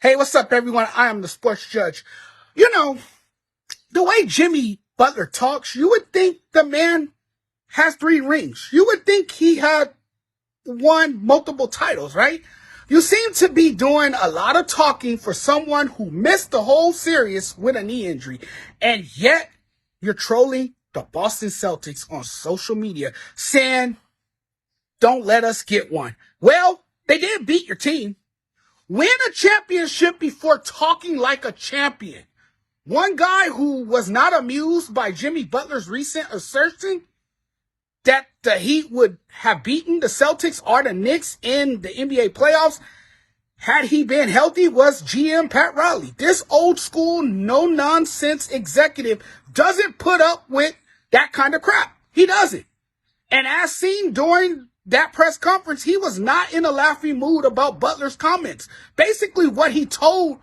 Hey, what's up, everyone? I am the sports judge. You know, the way Jimmy Butler talks, you would think the man has 3 rings. You would think he had won multiple titles, right? You seem to be doing a lot of talking for someone who missed the whole series with a knee injury. And yet, you're trolling the Boston Celtics on social media saying, don't let us get one. Well, they did beat your team. Win a championship before talking like a champion. One guy who was not amused by Jimmy Butler's recent assertion that the Heat would have beaten the Celtics or the Knicks in the NBA playoffs had he been healthy was GM Pat Riley. This old school, no-nonsense executive doesn't put up with that kind of crap. He doesn't. And as seen during that press conference, he was not in a laughing mood about Butler's comments. Basically, what he told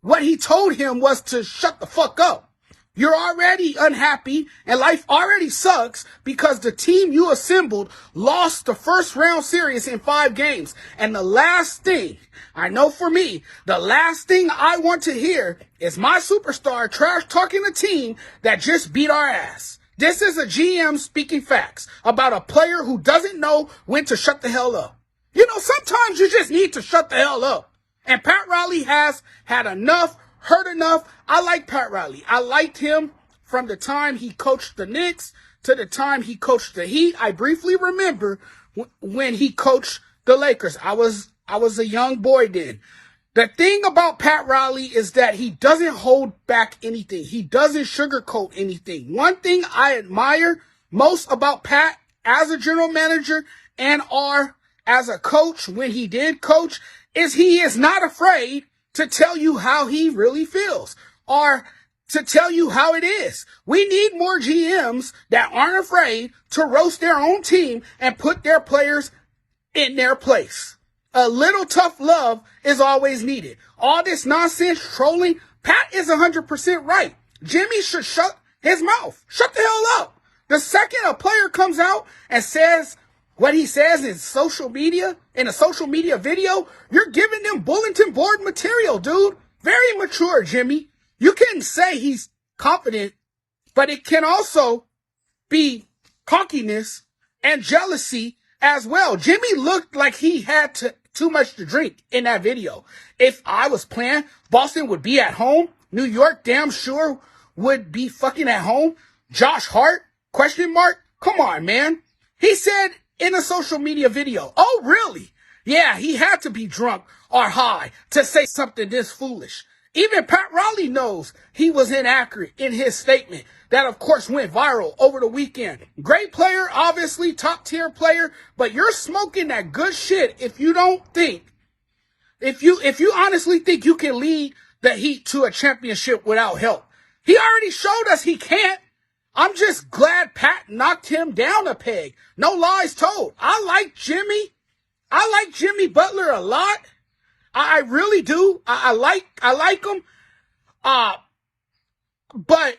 him was to shut the fuck up. You're already unhappy and life already sucks because the team you assembled lost the first round series in 5 games. And the last thing, I know for me, the last thing I want to hear is my superstar trash talking a team that just beat our ass. This is a GM speaking facts about a player who doesn't know when to shut the hell up. You know, sometimes you just need to shut the hell up. And Pat Riley has had enough, heard enough. I like Pat Riley. I liked him from the time he coached the Knicks to the time he coached the Heat. I briefly remember when he coached the Lakers. I was a young boy then. The thing about Pat Riley is that he doesn't hold back anything. He doesn't sugarcoat anything. One thing I admire most about Pat as a general manager and as a coach when he did coach is he is not afraid to tell you how he really feels or to tell you how it is. We need more GMs that aren't afraid to roast their own team and put their players in their place. A little tough love is always needed. All this nonsense trolling, Pat is 100% right. Jimmy should shut his mouth. Shut the hell up. The second a player comes out and says what he says in a social media video, you're giving them bulletin board material, dude. Very mature, Jimmy. You can say he's confident, but it can also be cockiness and jealousy as well. Jimmy looked like he had too much to drink in that video. If I was playing, Boston would be at home. New York damn sure would be fucking at home. Josh Hart? ? Come on, man. He said in a social media video, oh, really? Yeah, he had to be drunk or high to say something this foolish. Even Pat Riley knows he was inaccurate in his statement that, of course, went viral over the weekend. Great player, obviously, top-tier player, but you're smoking that good shit if you honestly think you can lead the Heat to a championship without help. He already showed us he can't. I'm just glad Pat knocked him down a peg. No lies told. I like Jimmy Butler a lot. I really do. I like him. But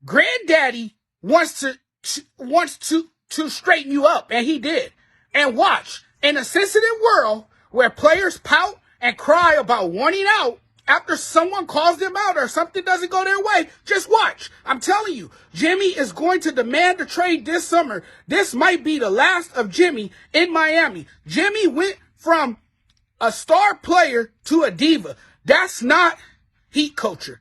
Granddaddy wants to straighten you up, and he did. And watch, in a sensitive world where players pout and cry about wanting out after someone calls them out or something doesn't go their way, just watch. I'm telling you, Jimmy is going to demand a trade this summer. This might be the last of Jimmy in Miami. Jimmy went from a star player to a diva. That's not Heat culture.